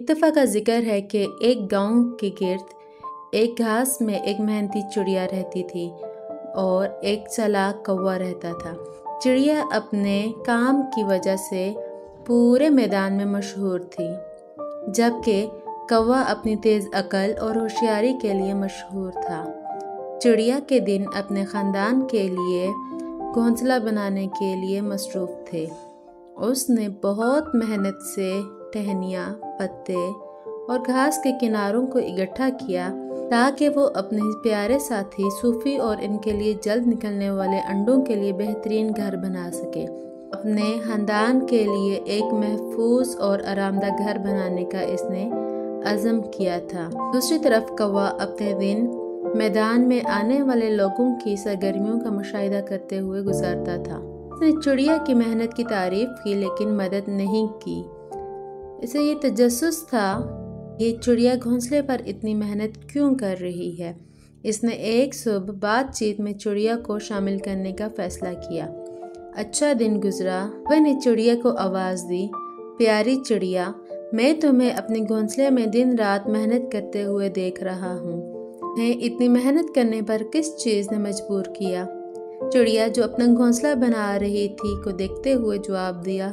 दफ़ा का जिक्र है कि एक गांव के गिर्द एक घास में एक मेहनती चिड़िया रहती थी और एक चालाक कौवा रहता था। चिड़िया अपने काम की वजह से पूरे मैदान में मशहूर थी, जबकि कौवा अपनी तेज़ अकल और होशियारी के लिए मशहूर था। चिड़िया के दिन अपने ख़ानदान के लिए घोंसला बनाने के लिए मसरूफ़ थे। उसने बहुत मेहनत से टहनियाँ, पत्ते और घास के किनारों को इकट्ठा किया ताकि वो अपने प्यारे साथी सूफी और इनके लिए जल्द निकलने वाले अंडों के लिए बेहतरीन घर बना सके। अपने खानदान के लिए एक महफूज और आरामदायक घर बनाने का इसने अज़म किया था। दूसरी तरफ कौवा अपने दिन मैदान में आने वाले लोगों की सरगर्मियों का मुशाहिदा करते हुए गुजारता था। उसने चिड़िया की मेहनत की तारीफ की लेकिन मदद नहीं की। इसे ये तजस्सुस था ये चिड़िया घोंसले पर इतनी मेहनत क्यों कर रही है। इसने एक सुबह बातचीत में चिड़िया को शामिल करने का फैसला किया। अच्छा दिन गुजरा। वह ने चिड़िया को आवाज़ दी, प्यारी चिड़िया, मैं तुम्हें अपने घोंसले में दिन रात मेहनत करते हुए देख रहा हूँ। मैं इतनी मेहनत करने पर किस चीज़ ने मजबूर किया? चिड़िया जो अपना घोंसला बना रही थी को देखते हुए जवाब दिया,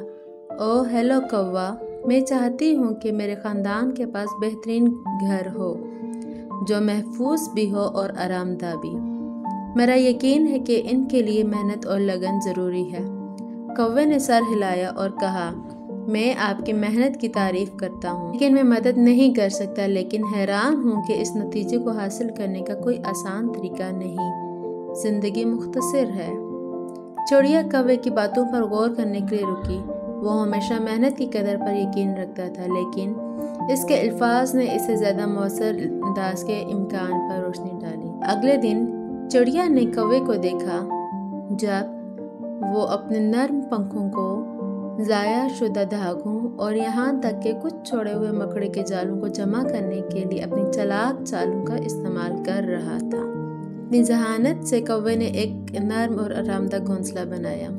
ओह हेलो कौवा, मैं चाहती हूँ कि मेरे ख़ानदान के पास बेहतरीन घर हो जो महफूज भी हो और आरामदा भी। मेरा यकीन है कि इनके लिए मेहनत और लगन ज़रूरी है। कौवे ने सर हिलाया और कहा, मैं आपकी मेहनत की तारीफ़ करता हूँ लेकिन मैं मदद नहीं कर सकता, लेकिन हैरान हूँ कि इस नतीजे को हासिल करने का कोई आसान तरीका नहीं। ज़िंदगी मुख्तसर है। चिड़िया कौवे की बातों पर गौर करने के लिए रुकी। वो हमेशा मेहनत की कदर पर यकीन रखता था, लेकिन इसके अल्फाज ने इसे ज़्यादा मौसर अंदाज के इम्कान पर रोशनी डाली। अगले दिन चिड़िया ने कौवे को देखा जब वो अपने नर्म पंखों को ज़ाया शुदा धागों और यहाँ तक कि कुछ छोड़े हुए मकड़ी के जालों को जमा करने के लिए अपनी चालाक चालों का इस्तेमाल कर रहा था। अपनी जहानत से कौवे ने एक नर्म और आरामदायक घोंसला बनाया।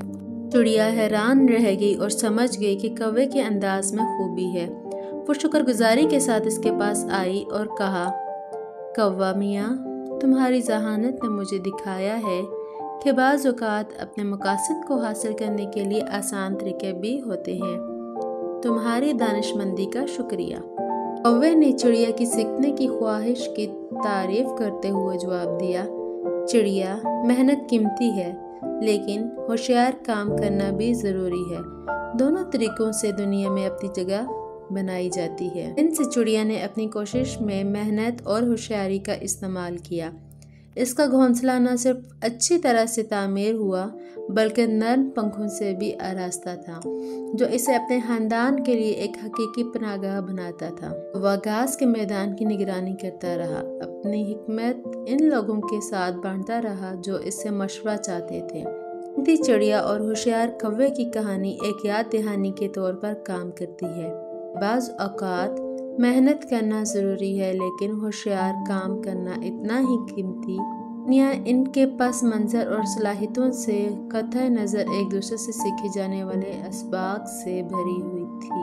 चिड़िया हैरान रह गई और समझ गई कि कौवे के अंदाज में खूबी है। वो शुक्रगुजारी के साथ इसके पास आई और कहा, कौवा मियाँ, तुम्हारी जहानत ने मुझे दिखाया है कि बाज़ औक़ात अपने मकासद को हासिल करने के लिए आसान तरीके भी होते हैं। तुम्हारी दानिशमंदी का शुक्रिया। कौवे ने चिड़िया की सीखने की ख्वाहिश की तारीफ़ करते हुए जवाब दिया, चिड़िया, मेहनत कीमती है लेकिन होशियार काम करना भी ज़रूरी है। दोनों तरीक़ों से दुनिया में अपनी जगह बनाई जाती है। इनसे चिड़िया ने अपनी कोशिश में मेहनत और होशियारी का इस्तेमाल किया। इसका घोंसला न सिर्फ अच्छी तरह से तामीर हुआ बल्कि नर्म पंखों से भी आरास्ता था, जो इसे अपने ख़ानदान के लिए एक हकीकी पनाहगाह बनाता था। वह घास के मैदान की निगरानी करता रहा, अपनी हिकमत इन लोगों के साथ बांटता रहा जो इससे मशवरा चाहते थे। चिड़िया और होशियार कौवे की कहानी एक याद दहानी के तौर पर काम करती है। बाज़ औक़ात मेहनत करना ज़रूरी है लेकिन होशियार काम करना इतना ही कीमती। दुनिया इनके पस मंज़र और सलाहियतों से कतई नज़र एक दूसरे से सीखे जाने वाले असबाक से भरी हुई थी।